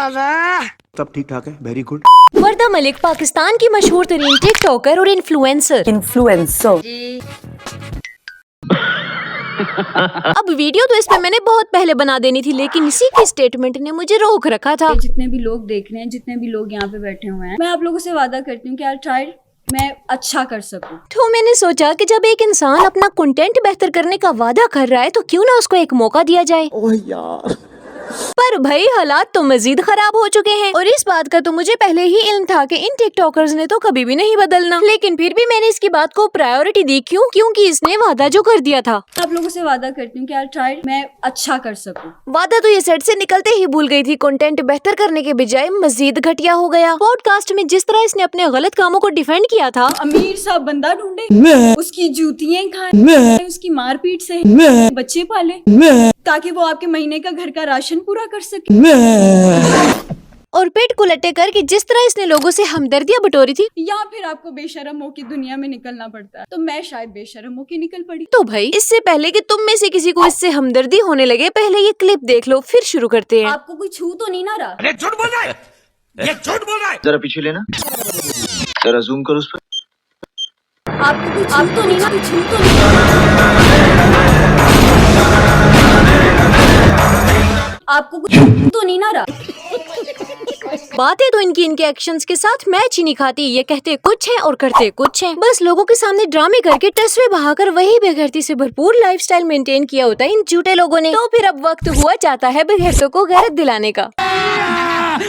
सब ठीक ठाक है, वेरी गुड। वर्दा मलिक पाकिस्तान की मशहूर तरीन टिकटॉकर और इन्फ्लुएंसर। अब वीडियो तो इस पे मैंने बहुत पहले बना देनी थी, लेकिन इसी की स्टेटमेंट ने मुझे रोक रखा था। जितने भी लोग देख रहे हैं, जितने भी लोग यहाँ पे बैठे हुए हैं, मैं आप लोगों से वादा करती हूँ कि आई ट्राई मैं अच्छा कर सकूं। तो मैंने सोचा कि जब एक इंसान अपना कंटेंट बेहतर करने का वादा कर रहा है तो क्यों ना उसको एक मौका दिया जाए। ओह यार, पर भाई हालात तो मजीद खराब हो चुके हैं और इस बात का तो मुझे पहले ही इल्म था कि इन टिकटॉकर्स ने तो कभी भी नहीं बदलना, लेकिन फिर भी मैंने इसकी बात को प्रायोरिटी दी। क्यों? क्योंकि इसने वादा जो कर दिया था। आप लोगों से वादा करती हूँ कि आई ट्राई मैं अच्छा कर सकूं। वादा तो ये सेट से निकलते ही भूल गई थी। कंटेंट बेहतर करने के बजाय मजीद घटिया हो गया। पॉडकास्ट में जिस तरह इसने अपने गलत कामों को डिफेंड किया था, अमीर सा बंदा ढूंढे, उसकी जूतियां खाए, उसकी मारपीट से बच्चे पाले ताकि वो आपके महीने का घर का राशन पूरा कर सके, और पेट को लट्टे करके जिस तरह इसने लोगों से हमदर्दियां बटोरी थी, या फिर आपको बेशरमों की दुनिया में निकलना पड़ता है। तो मैं शायद बेशरमों की निकल पड़ी। तो भाई इससे पहले कि तुम में से किसी को इससे हमदर्दी होने लगे, पहले ये क्लिप देख लो, फिर शुरू करते हैं। आपको कोई छू तो नहीं ना रहा? अरे झूठ बोल रहा है, ये झूठ बोल रहा है। जरा पीछे लेना, जरा जूम करो उस पर। आपको कोई छू तो नहीं ना? छू तो नहीं? आपको कुछ तो नहीं ना रहा? बातें तो इनके एक्शंस के साथ मैच ही नहीं खाती। ये कहते कुछ है और करते कुछ है। बस लोगों के सामने ड्रामे करके टसवे बहाकर वही बेगैरती से भरपूर लाइफस्टाइल मेंटेन किया होता है इन झूठे लोगों ने। तो फिर अब वक्त हुआ जाता है बेगैरतों को गैरत दिलाने का।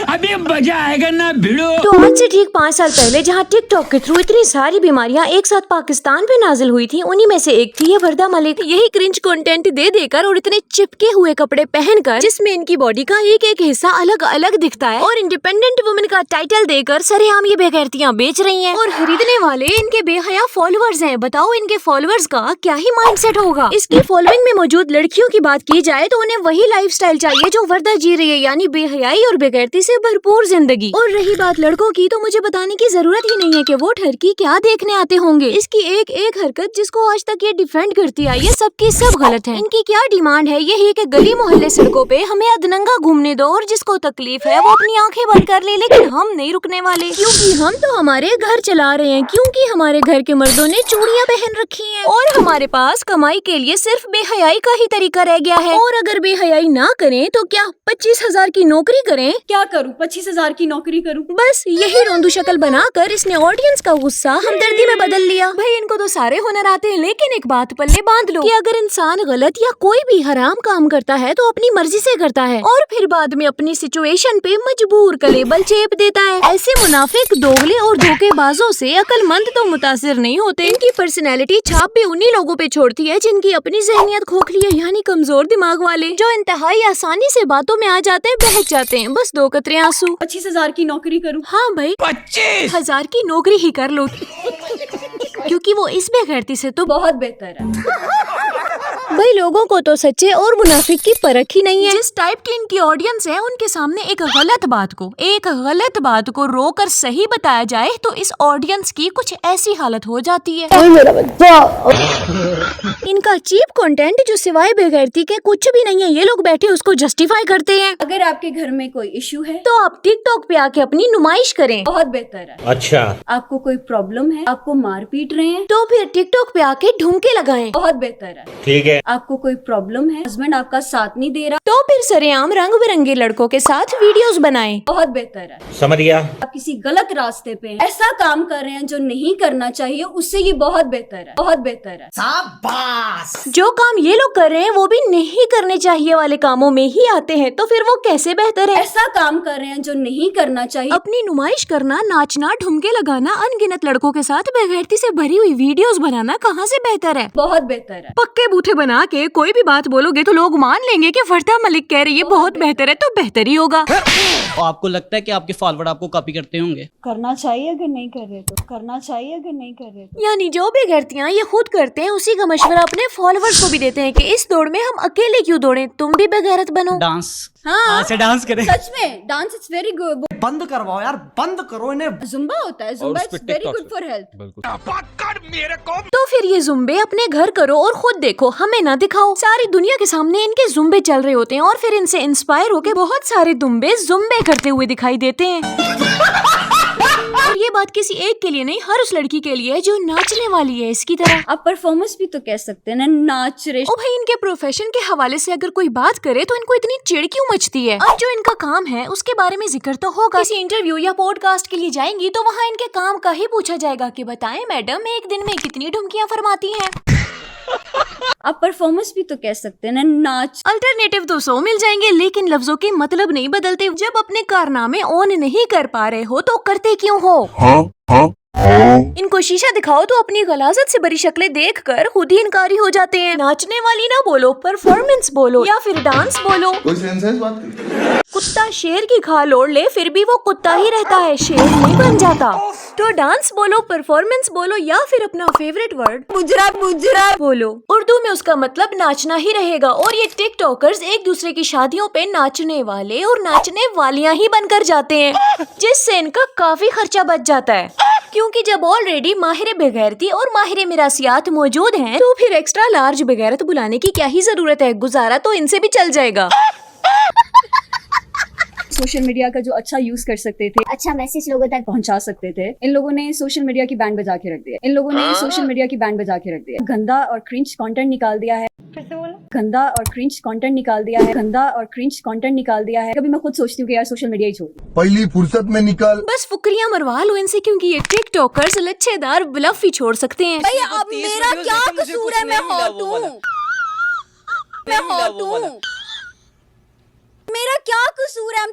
अभी मजा आएगा ना भिड़ो। तो आज से ठीक 5 साल पहले जहाँ टिकटॉक के थ्रू इतनी सारी बीमारियाँ एक साथ पाकिस्तान पे नाजिल हुई थी, उन्हीं में से एक थी ये वर्दा मलिक। यही क्रिंज कंटेंट दे देकर और इतने चिपके हुए कपड़े पहनकर, जिसमें इनकी बॉडी का एक एक हिस्सा अलग अलग दिखता है, और इंडिपेंडेंट वुमेन का टाइटल देकर सरेआम ये बेगैरतियाँ बेच रही हैं। और खरीदने वाले इनके बेहया फॉलोअर्स हैं। बताओ इनके फॉलोअर्स का क्या ही माइंडसेट होगा। इसकी फॉलोइंग में मौजूद लड़कियों की बात की जाए तो उन्हें वही लाइफस्टाइल चाहिए जो वर्दा जी रही है, यानी बेहयाई और बेगैरती से भरपूर जिंदगी। और रही बात लड़कों की, तो मुझे बताने की जरूरत ही नहीं है कि वो ठरकी क्या देखने आते होंगे। इसकी एक एक हरकत जिसको आज तक ये डिफेंड करती आई है, सबकी सब गलत है। इनकी क्या डिमांड है? यही कि गली मोहल्ले सड़कों पे हमें अधनंगा घूमने दो, और जिसको तकलीफ है वो अपनी आंखें बंद कर ले, लेकिन हम नहीं रुकने वाले, क्योंकि हम तो हमारे घर चला रहे हैं, क्योंकि हमारे घर के मर्दों ने चूड़ियां पहन रखी हैं, और हमारे पास कमाई के लिए सिर्फ बेहयाई का ही तरीका रह गया है। और अगर बेहयाई ना करें तो क्या 25,000 की नौकरी करें? क्या करूं? 25,000 की नौकरी करूं? बस यही रोंदू शक्ल बनाकर इसने ऑडियंस का गुस्सा हमदर्दी में बदल लिया। भाई इनको तो सारे हुनर आते हैं, लेकिन एक बात पल्ले बांध लो कि अगर इंसान गलत या कोई भी हराम काम करता है तो अपनी मर्जी से करता है, और फिर बाद में अपनी सिचुएशन पे मजबूर कलेबल चेप देता है। ऐसे मुनाफिक, दोगले और धोखेबाजों से अक्लमंद तो मुतासिर नहीं होते। इनकी पर्सनैलिटी छाप भी उन्हीं लोगों पे छोड़ती है जिनकी अपनी जहनियत खोखली है, यानी कमजोर दिमाग वाले, जो इंतहाई आसानी से बातों में आ जाते हैं, बहक जाते हैं, बस 2 कतरे आंसू। 25,000 की नौकरी करूं? हाँ भाई 25,000 की नौकरी ही कर लो, क्योंकि वो इस बेगैरती से तो बहुत बेहतर है। भाई लोगों को तो सच्चे और मुनाफिक की परख ही नहीं है। जिस टाइप की इनकी ऑडियंस है, उनके सामने एक गलत बात को रोकर सही बताया जाए तो इस ऑडियंस की कुछ ऐसी हालत हो जाती है। इनका चीप कंटेंट जो सिवाय बेगैरती के कुछ भी नहीं है, ये लोग बैठे उसको जस्टिफाई करते हैं। अगर आपके घर में कोई इशू है तो आप टिकटॉक पे आके अपनी नुमाइश करें। बहुत बेहतर है। अच्छा, आपको कोई प्रॉब्लम है, आपको मार पीट रहे हैं, तो फिर टिकटॉक पे आके ढूंढके लगाएं। बहुत बेहतर है। ठीक है। आपको कोई प्रॉब्लम है, हस्बैंड आपका साथ नहीं दे रहा, तो फिर सरेआम रंग बिरंगे लड़कों के साथ वीडियोस बनाएं। बहुत बेहतर है। समझ गया। आप किसी गलत रास्ते पे हैं, ऐसा काम कर रहे हैं जो नहीं करना चाहिए, उससे ये बहुत बेहतर है। बहुत बेहतर है। जो काम ये लोग कर रहे हैं वो भी नहीं करने चाहिए वाले कामों में ही आते हैं, तो फिर वो कैसे बेहतर है? ऐसा काम कर रहे हैं जो नहीं करना चाहिए। अपनी नुमाइश करना, नाचना, ठुमके लगाना, अनगिनत लड़कों के साथ बेगैरती से भरी हुई वीडियोस बनाना कहाँ से बेहतर है? बहुत बेहतर है। पक्के बूथे बना के कोई भी बात बोलोगे तो लोग मान लेंगे कि वर्दा मलिक कह रही है बहुत बेहतर है, तो बेहतर ही होगा। और आपको लगता है कि आपके फॉलोअर आपको कॉपी करते होंगे? करना चाहिए अगर नहीं कर रहे तो, करना चाहिए अगर नहीं कर रहे तो। यानी जो बेगैरतियाँ ये खुद करते हैं उसी का मशवरा अपने फॉलोअर्स को भी देते हैं कि इस दौड़ में हम अकेले क्यों दौड़ें, तुम भी बेगैरत बनो। डांस, हाँ से डांस करें। सच में डांस इज वेरी गुड। बंद करवाओ यार, बंद करो इन्हें। जुम्बा होता है, Zumba it's very good for health. तो फिर ये जुम्बे अपने घर करो और खुद देखो, हमें ना दिखाओ। सारी दुनिया के सामने इनके जुम्बे चल रहे होते हैं और फिर इनसे इंस्पायर होके बहुत सारे दुम्बे जुम्बे करते हुए दिखाई देते हैं। और ये बात किसी एक के लिए नहीं, हर उस लड़की के लिए है जो नाचने वाली है इसकी तरह। आप परफॉर्मेंस भी तो कह सकते हैं ना, नाच रहे। ओ भाई, इनके प्रोफेशन के हवाले से अगर कोई बात करे तो इनको इतनी चिढ़ क्यों मचती है? अब जो इनका काम है उसके बारे में जिक्र तो होगा। किसी इंटरव्यू या पॉडकास्ट के लिए जाएंगी तो वहाँ इनके काम का ही पूछा जाएगा कि बताएं मैडम, एक दिन में कितनी ढुमकियाँ फरमाती हैं? आप परफॉर्मेंस भी तो कह सकते हैं ना, नाच। अल्टरनेटिव तो 100 मिल जाएंगे, लेकिन लफ्जों के मतलब नहीं बदलते। जब अपने कारनामे ऑन नहीं कर पा रहे हो तो करते क्यों हो? इनको शीशा दिखाओ तो अपनी गलाजत से बड़ी शक्लें देखकर खुद ही इनकारी हो जाते हैं। नाचने वाली ना बोलो, परफॉर्मेंस बोलो या फिर डांस बोलो। कोई सेंस है इस बात की? कुत्ता शेर की खाल ओढ़ ले फिर भी वो कुत्ता ही रहता है, शेर नहीं बन जाता। तो डांस बोलो, परफॉर्मेंस बोलो या फिर अपना फेवरेट वर्ड मुजरा मुजरा बोलो। उर्दू में उसका मतलब नाचना ही रहेगा। और ये टिकटॉकर्स एक दूसरे की शादियों पे नाचने वाले और नाचने वालियां ही बनकर जाते हैं, जिससे इनका काफी खर्चा बच जाता है। क्योंकि जब ऑलरेडी माहिर बेगैरती और माहिर मिरासियात मौजूद हैं, तो फिर एक्स्ट्रा लार्ज बेगैरत बुलाने की क्या ही जरूरत है? गुजारा तो इनसे भी चल जाएगा। सोशल मीडिया का जो अच्छा यूज कर सकते थे, अच्छा मैसेज लोगों तक पहुंचा सकते थे, इन लोगों ने सोशल मीडिया की बैंड बजा के रख दिया। इन लोगों ने सोशल मीडिया की बैंड बजा के रख दिया। गंदा और क्रिंज कंटेंट निकाल दिया है। गंदा और क्रिंज कंटेंट निकाल दिया है। गंदा और क्रिंज कंटेंट निकाल दिया है। कभी मैं खुद सोचती हूँ कि यार सोशल मीडिया ही छोड़ दूं। पहली फुर्सत में निकाल। बस फुकरियां मरवा लो इनसे, क्योंकि ये टिकटॉकर्स लच्छेदार ब्लफ ही छोड़ सकते हैं। अब मेरा क्या कसूर है? मैं हॉट हूँ, मैं हॉट हूँ, मेरा क्या कसूर है?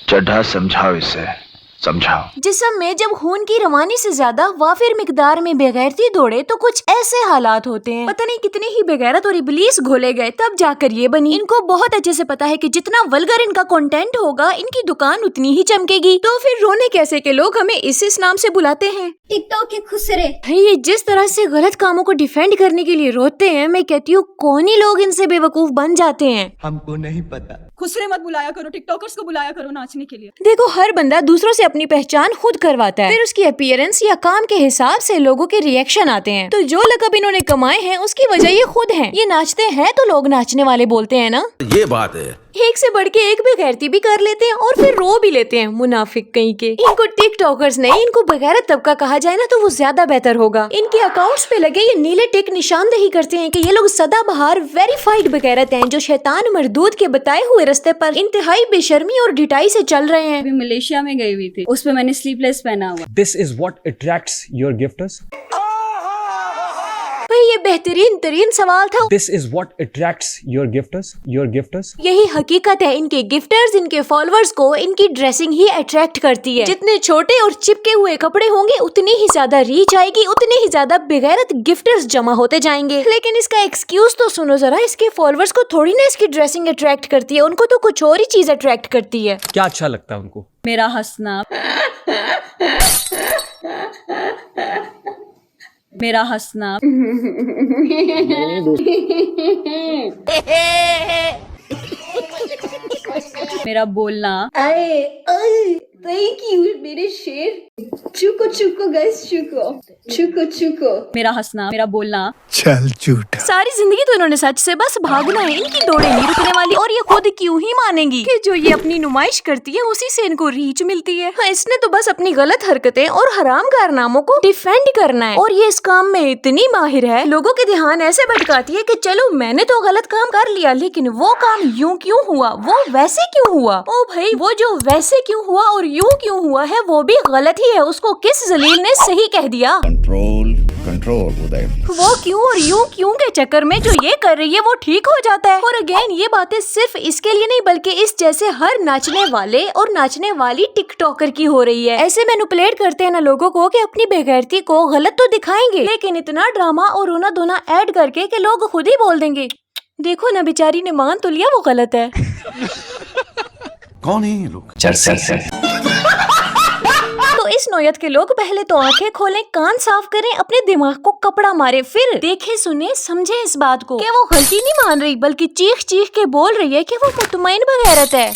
चड्ढा समझाओ इसे, समझाओ। जिस्म में जब खून की रवानी से ज्यादा वाफिर मिकदार में बेगैरती दौड़े तो कुछ ऐसे हालात होते हैं। पता नहीं कितने ही बेगैरत और इबलीस घोले गए तब जाकर ये बनी। इनको बहुत अच्छे से पता है कि जितना वल्गर इनका कंटेंट होगा, इनकी दुकान उतनी ही चमकेगी। तो फिर रोने कैसे के लोग हमें इस नाम से बुलाते हैं, टिकटॉक के खुसरे। भाई ये जिस तरह से गलत कामों को डिफेंड करने के लिए रोते हैं, मैं कहती हूँ कौन ही लोग इनसे बेवकूफ बन जाते हैं। हमको नहीं पता। खुसरे मत बुलाया करो, टिकटॉकर्स को बुलाया करो नाचने के लिए। देखो, हर बंदा दूसरों से अपनी पहचान खुद करवाता है, फिर उसकी अपीयरेंस या काम के हिसाब से लोगों के रिएक्शन आते हैं। तो जो लक़ब इन्होंने कमाए हैं उसकी वजह ये खुद हैं। ये नाचते हैं तो लोग नाचने वाले बोलते हैं ना, ये बात है। एक से बढ़ के एक बेगैरती भी कर लेते हैं और फिर रो भी लेते हैं, मुनाफिक कहीं के। इनको टिकटॉकर्स नहीं, इनको बेगैरत तबका कहा जाए ना तो वो ज्यादा बेहतर होगा। इनके अकाउंट्स पे लगे ये नीले टिक निशानदेही करते हैं कि ये लोग सदाबहार वेरीफाइड बेगैरत हैं, जो शैतान मरदूद के बताए हुए रास्ते पर इंतहाई बेशर्मी और ढिठाई से चल रहे हैं। अभी मलेशिया में गई हुई थी, उस पे मैंने स्लीपलेस पहना हुआ। This is what attracts your gifters. भाई ये बेहतरीन तरीन सवाल था। This is what attracts your gifters. Your gifters. यही हकीकत है, इनके गिफ्टर्स, इनके फॉलोअर्स को इनकी ड्रेसिंग ही अट्रैक्ट करती है। जितने छोटे और चिपके हुए कपड़े होंगे उतनी ही ज्यादा रीच आएगी, उतने ही ज्यादा बेगैरत गिफ्टर्स जमा होते जाएंगे। लेकिन इसका एक्सक्यूज तो सुनो जरा, इसके फॉलोअर्स को थोड़ी ना इसकी ड्रेसिंग अट्रैक्ट करती है, उनको तो कुछ और ही चीज अट्रैक्ट करती है। क्या अच्छा लगता है उनको? मेरा हंसना, मेरा हंसना, मेरा बोलना। थैंक यू मेरे शेर। चुको चुको गाइस, चुको चुको चुको। मेरा हंसना, मेरा बोलना। चल झूठा। सारी जिंदगी तो इन्होंने सच से बस भागना है, इनकी दौड़े नहीं रुकने वाली। और ये खुद क्यों ही मानेंगी कि जो ये अपनी नुमाइश करती है उसी से इनको रीच मिलती है। हाँ, इसने तो बस अपनी गलत हरकतें और हराम कारनामों को डिफेंड करना है, और ये इस काम में इतनी माहिर है, लोगों के ध्यान ऐसे भटकाती है कि चलो मैंने तो गलत काम कर लिया, लेकिन वो काम यूं क्यों हुआ, वो वैसे क्यों हुआ। ओ भाई, वो जो वैसे क्यों हुआ और यूं क्यों हुआ है वो भी गलत ही है, उसको किस जलील ने सही कह दिया। कंट्रोल कंट्रोल उदय। वो क्यों और यूं क्यों के चक्कर में जो ये कर रही है वो ठीक हो जाता है। और अगेन ये बातें सिर्फ इसके लिए नहीं बल्कि इस जैसे हर नाचने वाले और नाचने वाली टिकटॉकर की हो रही है। ऐसे मैनिपुलेट करते हैं ना लोगों को कि अपनी बेगैरती को गलत तो दिखाएंगे, लेकिन इतना ड्रामा और रोना धोना ऐड करके कि लोग खुद ही बोल देंगे देखो ना बेचारी ने मान तो लिया वो गलत है। कौन है ये लोग? तो इस नौयत के लोग पहले तो आंखें खोलें, कान साफ करें, अपने दिमाग को कपड़ा मारे, फिर देखे सुने समझे इस बात को कि वो गलती नहीं मान रही बल्कि चीख चीख के बोल रही है कि वो मुतमईन बगैरत है।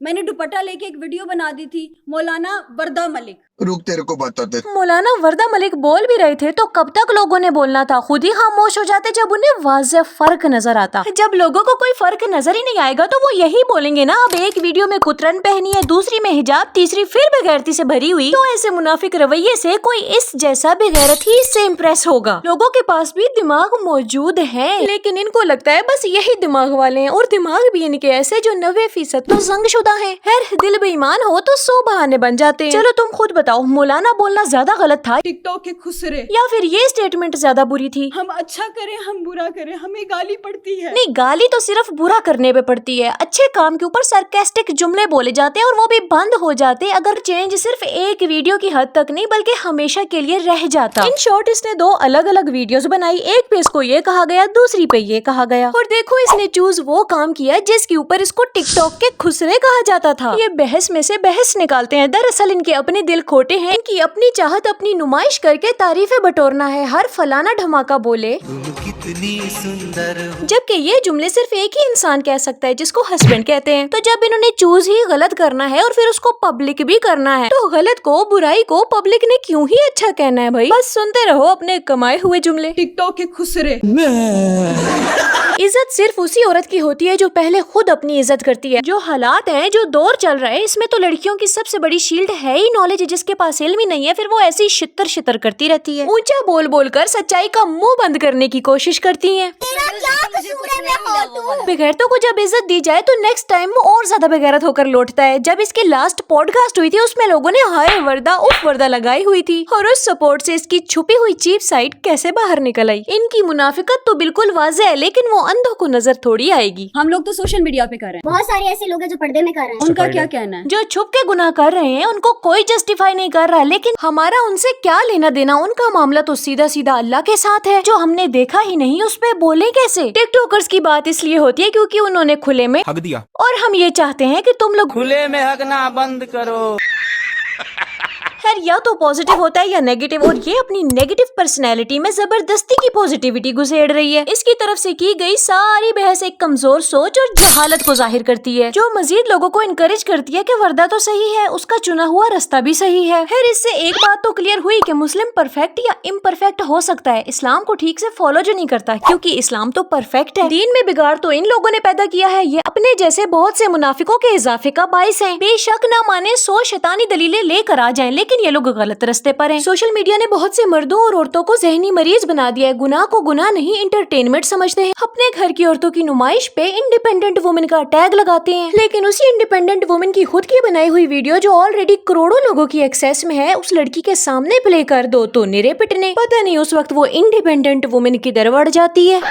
मैंने दुपट्टा लेके एक वीडियो बना दी थी मौलाना वर्दा मलिक। रुक तेरे को बताते। मौलाना वर्दा मलिक बोल भी रहे थे तो कब तक लोगों ने बोलना था? खुद ही खामोश हो जाते जब उन्हें वाज़ेह फर्क नजर आता। जब लोगों को कोई फर्क नजर ही नहीं आएगा तो वो यही बोलेंगे ना, अब एक वीडियो में कुतरन पहनी है, दूसरी में हिजाब, तीसरी फिर बेगैरती से भरी हुई। तो ऐसे मुनाफिक रवैये से कोई इस जैसा बेगैरत ही इससे इम्प्रेस होगा। लोगों के पास भी दिमाग मौजूद है लेकिन इनको लगता है बस यही दिमाग वाले हैं, और दिमाग भी इनके ऐसे जो 90% तो जंगशुदा है। खैर दिल बेईमान हो तो 100 बहाने बन जाते हैं। चलो तुम खुद बताओ, मौलाना बोलना ज्यादा गलत था टिकटॉक के खुसरे, या फिर ये स्टेटमेंट ज्यादा बुरी थी? हम अच्छा करें हम बुरा करें हमें गाली पड़ती है। नहीं, गाली तो सिर्फ बुरा करने पे पड़ती है, अच्छे काम के ऊपर सरकास्टिक जुमले बोले जाते हैं और वो भी बंद हो जाते अगर चेंज सिर्फ एक वीडियो की हद तक नहीं बल्कि हमेशा के लिए रह जाता। इन शॉर्ट इसने 2 अलग अलग वीडियोस बनाई, एक पे इसको ये कहा गया, दूसरी पे ये कहा गया, और देखो इसने चूज वो काम किया जिसके ऊपर इसको टिकटॉक के खुसरे कहा जाता था। ये बहस में से बहस निकालते हैं, दरअसल इनके अपने दिल खोटे हैं, इनकी अपनी चाहत अपनी नुमाइश करके तारीफें बटोरना है, हर फलाना धमाका बोले, कितनी सुंदर हो। जबकि ये जुमले सिर्फ एक ही इंसान कह सकता है जिसको हस्बैंड कहते हैं। तो जब इन्होंने चूज ही गलत करना है और फिर उसको पब्लिक भी करना है तो गलत को बुराई को पब्लिक ने क्यों ही अच्छा कहना है भाई? बस सुनते रहो अपने कमाए हुए जुमले। टिकटॉक के खुसरे। इज्जत सिर्फ उसी औरत की होती है जो पहले खुद अपनी इज्जत करती है। जो हालात हैं, जो दौर चल रहा है, इसमें तो लड़कियों की सबसे बड़ी शील्ड है ही नॉलेज। जिसके पास इल्म ही नहीं है फिर वो ऐसी शितर शितर करती रहती है, ऊंचा बोल बोल कर सच्चाई का मुंह बंद करने की कोशिश करती है। बेगैरतों को जब इज्जत दी जाए तो नेक्स्ट टाइम वो और ज्यादा बेगैरत होकर लौटता है। जब इसकी लास्ट पॉडकास्ट हुई थी उसमें लोगों ने हाय वर्दा उफ वर्दा लगाई हुई थी, और उस सपोर्ट से इसकी छुपी हुई चीप साइड कैसे बाहर निकल आई। इनकी मुनाफिकत तो बिल्कुल वाज़ेह है लेकिन वो अंधों को नजर थोड़ी आएगी। हम लोग तो सोशल मीडिया पे कर रहे हैं, बहुत सारे ऐसे लोग हैं जो पर्दे में कर रहे हैं। उनका क्या कहना है? जो छुप के गुनाह कर रहे हैं उनको कोई जस्टिफाई नहीं कर रहा है, लेकिन हमारा उनसे क्या लेना देना? उनका मामला तो सीधा सीधा अल्लाह के साथ है। जो हमने देखा ही नहीं उस पे बोले कैसे? टिकटॉकर्स की बात इसलिए होती है क्योंकि उन्होंने खुले में हक दिया, और हम ये चाहते हैं कि तुम लोग खुले में हगना बंद करो। खैर या तो पॉजिटिव होता है या नेगेटिव, और ये अपनी नेगेटिव पर्सनैलिटी में जबरदस्ती की पॉजिटिविटी गुसेड़ रही है। इसकी तरफ से की गई सारी बहस एक कमजोर सोच और जहालत को जाहिर करती है, जो मजीद लोगों को इनकरेज करती है कि वर्दा तो सही है, उसका चुना हुआ रास्ता भी सही है। फिर इससे एक बात तो क्लियर हुई कि मुस्लिम परफेक्ट या इम्परफेक्ट हो सकता है, इस्लाम को ठीक से फॉलो जो नहीं करता, क्योंकि इस्लाम तो परफेक्ट है। दीन में बिगाड़ तो इन लोगों ने पैदा किया है, ये अपने जैसे बहुत से मुनाफिकों के इजाफे का बाइस है। बेशक ना माने 100 शैतानी दलीलें लेकर आ जाएं, लेकिन ये लोग गलत रास्ते पर हैं। सोशल मीडिया ने बहुत से मर्दों और औरतों को जहनी मरीज बना दिया है। गुनाह को गुनाह नहीं इंटरटेनमेंट समझते हैं। अपने घर की औरतों की नुमाइश पे इंडिपेंडेंट वुमेन का टैग लगाते हैं, लेकिन उसी इंडिपेंडेंट वुमेन की खुद की बनाई हुई वीडियो जो ऑलरेडी करोड़ों लोगों की एक्सेस में है उस लड़की के सामने प्ले कर दो तो निरे पिटने। पता नहीं उस वक्त वो इंडिपेंडेंट वुमेन किधर बढ़ जाती है।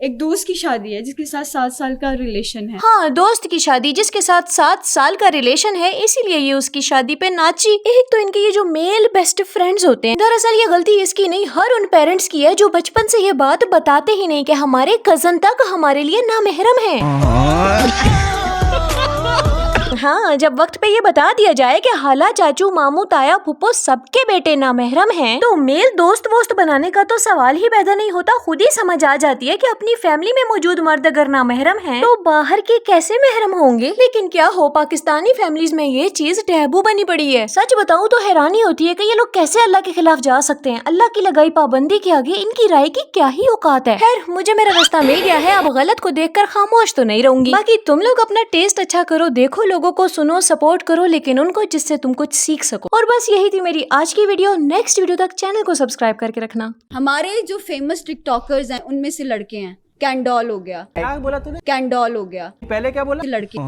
एक दोस्त की शादी है जिसके साथ 7 साल का रिलेशन है। हाँ, दोस्त की शादी जिसके साथ 7 साल का रिलेशन है, इसीलिए ये उसकी शादी पे नाची। एक तो इनके ये जो मेल बेस्ट फ्रेंड्स होते हैं, दरअसल ये गलती इसकी नहीं हर उन पेरेंट्स की है जो बचपन से ये बात बताते ही नहीं कि हमारे कजन तक हमारे लिए नामहरम है। हाँ, जब वक्त पे ये बता दिया जाए कि हाला चाचू मामू ताया फुप्पो सबके बेटे नामहरम हैं, तो मेल दोस्त वोस्त बनाने का तो सवाल ही पैदा नहीं होता। खुद ही समझ आ जाती है कि अपनी फैमिली में मौजूद मर्द अगर नामहरम हैं, तो बाहर के कैसे महरम होंगे। लेकिन क्या हो, पाकिस्तानी फैमिलीज में ये चीज टैबू बनी पड़ी है। सच बताऊं तो हैरानी होती है कि ये लोग कैसे अल्लाह के खिलाफ जा सकते हैं। अल्लाह की लगाई पाबंदी के आगे इनकी राय की क्या ही औकात है। खैर, मुझे मेरा रास्ता मिल गया है, अब गलत को देखकर खामोश तो नहीं रहूंगी। बाकी तुम लोग अपना टेस्ट अच्छा करो, देखो लोगों को सुनो, सपोर्ट करो, लेकिन उनको जिससे तुम कुछ सीख सको। और बस यही थी मेरी आज की वीडियो। नेक्स्ट वीडियो तक चैनल को सब्सक्राइब करके रखना। हमारे जो फेमस टिकटॉकर्स हैं उनमें से लड़के हैं। कैंडॉल हो गया। क्या बोला तूने? कैंडॉल हो गया। पहले क्या बोला? लड़के